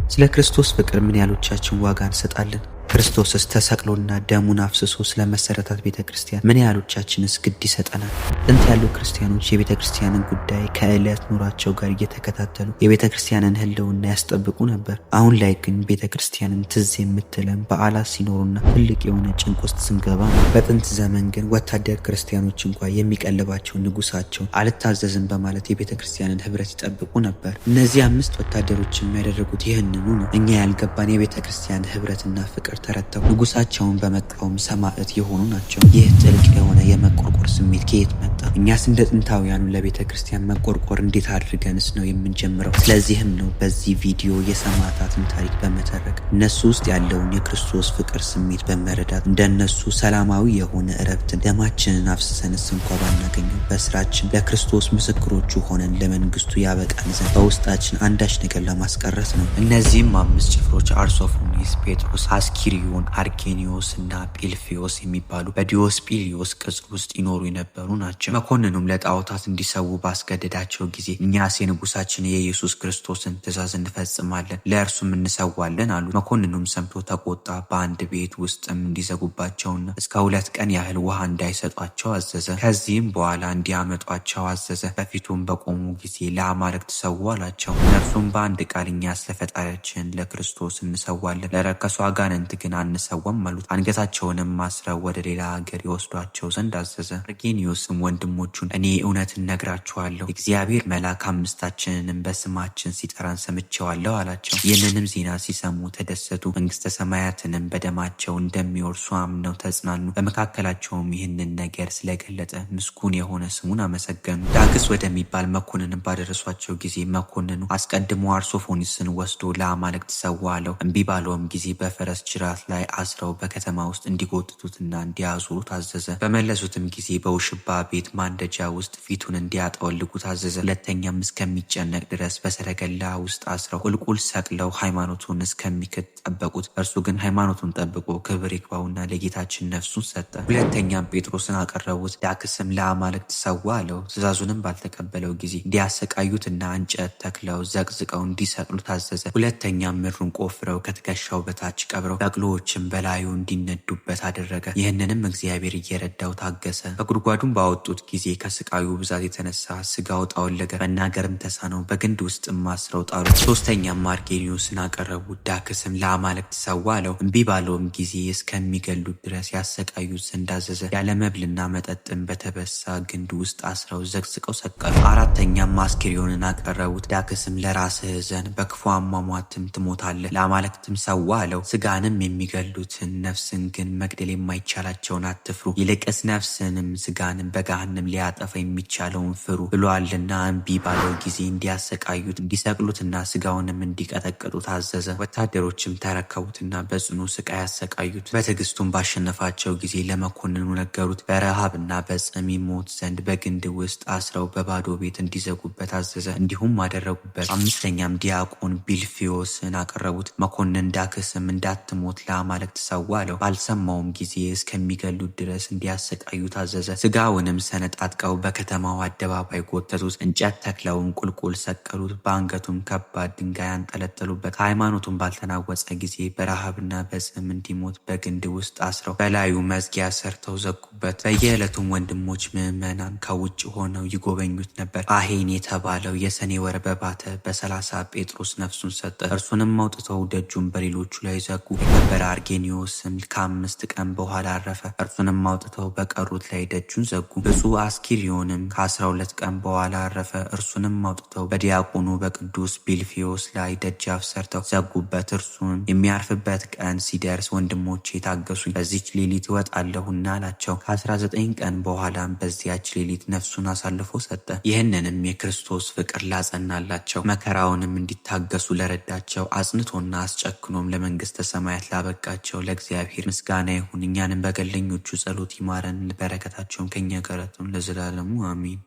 ስለ ክርስቶስ ፍቅር ምን ያህሎቻችን ዋጋ እንሰጣለን? ክርስቶስስ ተሰቅሎና ደሙን አፍስሶ ስለመሰረታት ቤተክርስቲያን ምን ያህሎቻችንስ ግድ ይሰጠናል? ጥንት ያሉ ክርስቲያኖች የቤተክርስቲያንን ጉዳይ ከዕለት ኑሯቸው ጋር እየተከታተሉ የቤተክርስቲያንን ሕልውና ያስጠብቁ ነበር። አሁን ላይ ግን ቤተክርስቲያንን ትዝ የምትለን በዓላት ሲኖሩና ትልቅ የሆነ ጭንቅ ውስጥ ስንገባ ነው። በጥንት ዘመን ግን ወታደር ክርስቲያኖች እንኳ የሚቀልባቸው ንጉሳቸውን አልታዘዝም በማለት የቤተክርስቲያንን ሕብረት ይጠብቁ ነበር። እነዚህ 5 ወታደሮች የሚያደርጉት ይህንኑ ነው። እኛ ያልገባን የቤተክርስቲያን ሕብረትና ፍቅር ተረተው ንጉሳቸውን በመቃወም ሰማዕት የሆኑ ናቸው። ይህ ጥልቅ የሆነ የመቆርቆር ስሜት ከየት መጣ? እኛስ እንደ ጥንታውያኑ ለቤተ ክርስቲያን መቆርቆር እንዴት አድርገንስ ነው የምንጀምረው? ስለዚህም ነው በዚህ ቪዲዮ የሰማዕታትን ታሪክ በመተረክ እነሱ ውስጥ ያለውን የክርስቶስ ፍቅር ስሜት በመረዳት እንደነሱ ሰላማዊ የሆነ እረፍትን ደማችንን አፍስሰንስ እንኳ ባናገኘው በስራችን ለክርስቶስ ምስክሮቹ ሆነን ለመንግስቱ ያበቃን ዘንድ በውስጣችን አንዳች ነገር ለማስቀረት ነው። እነዚህም 5 ጭፍሮች አርሶፎኒስ፣ ጴጥሮስ፣ አስኪሪዮን፣ አርኬኒዮስ እና ጲልፌዎስ የሚባሉ በዲዮስጲሊዮስ ቅጽር ውስጥ ይኖሩ የነበሩ ናቸው። መኮንኑም ለጣዖታት እንዲሰዉ ባስገደዳቸው ጊዜ እኛስ የንጉሳችን የኢየሱስ ክርስቶስን ትእዛዝ እንፈጽማለን፣ ለእርሱም እንሰዋለን አሉ። መኮንኑም ሰምቶ ተቆጣ። በአንድ ቤት ውስጥም እንዲዘጉባቸውና እስከ 2 ቀን ያህል ውሃ እንዳይሰጧቸው አዘዘ። ከዚህም በኋላ እንዲያመጧቸው አዘዘ። በፊቱም በቆሙ ጊዜ ለአማልክት ሰዉ አላቸው። እነርሱም በአንድ ቃል እኛስ ለፈጣሪያችን ለክርስቶስ እንሰዋለን፣ ለረከሱ አጋንንት ግን አንሰዋም አሉት። አንገታቸውንም አስረው ወደ ሌላ ሀገር ይወስዷቸው ዘንድ አዘዘ። አርጌኒዮስም ወንድሞቹን እኔ እውነት እነግራችኋለሁ፣ እግዚአብሔር መልአክ 5ታችንንም በስማችን ሲጠራን ሰምቼዋለሁ አላቸው። ይህንንም ዜና ሲሰሙ ተደሰቱ። መንግስተ ሰማያትንም በደማቸው እንደሚወርሱ አምነው ተጽናኑ። በመካከላቸውም ይህንን ነገር ስለገለጠ ምስጉን የሆነ ስሙን አመሰገኑ። ዳክስ ወደሚባል መኮንንም ባደረሷቸው ጊዜ መኮንኑ አስቀድሞ አርሶፎኒስን ወስዶ ለአማልክት ሰዋ አለው። እምቢ ባለውም ጊዜ በፈረስ ጅራት ላይ አስረው በከተማ ውስጥ እንዲጎትቱትና እንዲያዙሩ ታዘዘ። በመለሱትም ጊዜ በውሽባ ቤት ማንደጃ ውስጥ ፊቱን እንዲያጠወልጉ ታዘዘ። ሁለተኛም እስከሚጨነቅ ድረስ በሰረገላ ውስጥ አስረው ቁልቁል ሰቅለው ሃይማኖቱን እስከሚክድ ጠበቁት። እርሱ ግን ሃይማኖቱን ጠብቆ ክብር ይግባውና ለጌታችን ነፍሱን ሰጠ። ሁለተኛም ጴጥሮስን አቀረቡት። ዳክስም ለአማልክት ሰዋ አለው። ትእዛዙንም ባልተቀበለው ጊዜ እንዲያሰቃዩትና እንጨት ተክለው ዘቅዝቀው እንዲሰቅሉ ታዘዘ። ሁለተኛም ምድሩን ቆፍረው ከትከሻው በታች ቀብረው በቅሎዎችን በላዩ እንዲነዱበት አደረገ። ይህንንም እግዚአብሔር እየረዳው ታገሰ። ከጉድጓዱም ባወጡት ጊዜ ከስቃዩ ብዛት የተነሳ ስጋው ጠወለገ፣ መናገርም ተሳነው። በግንድ ውስጥም አስረው ጣሉት። ሶስተኛም አርጌኒዮስን አቀረቡት። ዳክስም ለአማልክት ሰዋ አለው። እምቢ ባለውም ጊዜ እስከሚገሉት ድረስ ያሰቃዩት ዘንድ አዘዘ። ያለ መብልና መጠጥም በተበሳ ግንድ ውስጥ አስረው ዘቅዝቀው ሰቀሉ። አራተኛም አስኪሪዮንን አቀረቡት። ዳክስም ለራስህ እዘን፣ በክፉ አሟሟትም ትሞታለህ፣ ለአማልክትም ሰዋ አለው። ስጋንም የሚገሉትን ነፍስን ግን መግደል የማይቻላቸውን አትፍሩ፣ ይልቅስ ነፍስንም ስጋንም በገሃነም ሊያጠፋ የሚቻለውን ፍሩ ብሏልና። እምቢ ባለው ጊዜ እንዲያሰቃዩት እንዲሰቅሉትና ስጋውንም እንዲቀጠቅጡ ታዘዘ። ወታደሮችም ተረከቡትና በጽኑ ስቃይ ያሰቃዩት። በትዕግስቱም ባሸነፋቸው ጊዜ ለመኮንኑ ነገሩት። በረሃብና በጽም ይሞት ዘንድ በግንድ ውስጥ አስረው በባዶ ቤት እንዲዘጉበት አዘዘ። እንዲሁም አደረጉበት። አምስተኛም ዲያቆን ጲልፌዎስን አቀረቡት። መኮንን ዳክስም እንዳትሞት ለአማልክት ሰዋ አለው። ባልሰማውም ጊዜ እስከሚገሉት ድረስ እንዲያሰቃዩ ታዘዘ። ስጋውንም ሰነጣጥቀው በከተማው አደባባይ ጎተቱት። እንጨት ተክለውም ቁልቁል ሰቀሉት። በአንገቱም ከባድ ድንጋይ አንጠለጠሉበት። ከሃይማኖቱም ባልተናወጸ ጊዜ በረሃብና በጽም እንዲሞት በግንድ ውስጥ አስረው በላዩ መዝጊያ ሰርተው ዘጉበት። በየዕለቱም ወንድሞች ምዕመናን ከውጭ ሆነው ይጎበኙት ነበር። አሄን የተባለው የሰኔ ወር በባተ በ30 ጴጥሮስ ነፍሱን ሰጠ። እርሱንም አውጥተው ደጁን በሌሎቹ ላይ ዘጉ። የከበረ አርጌኒዮስም ከ5 ቀን በኋላ አረፈ። እርሱንም አውጥተው በቀሩት ላይ ደጁን ዘጉ። ብፁዕ አስኪሪዮንም ከ12 ቀን በኋላ አረፈ። እርሱንም አውጥተው በዲያቆኑ በቅዱስ ጲልፌዎስ ላይ ደጃፍ ሰርተው ዘጉበት። እርሱም የሚያርፍበት ቀን ሲደርስ ወንድሞቼ ታገሱኝ፣ በዚች ሌሊት እወጣለሁና አላቸው። ከ19 ቀን በኋላም በዚያች ሌሊት ነፍሱን አሳልፎ ሰጠ። ይህንንም የክርስቶስ ፍቅር ላጸናላቸው መከራውንም እንዲታገሱ ለረዳቸው አጽንቶና አስጨክኖም ለመንግስተ ሰማያት ላበቃቸው ለእግዚአብሔር ምስጋና ይሁን። እኛንም በገለኞቹ ጸሎት ይማረን፣ በረከታቸውም ከኛ ጋር ትሁን ለዘላለሙ አሜን።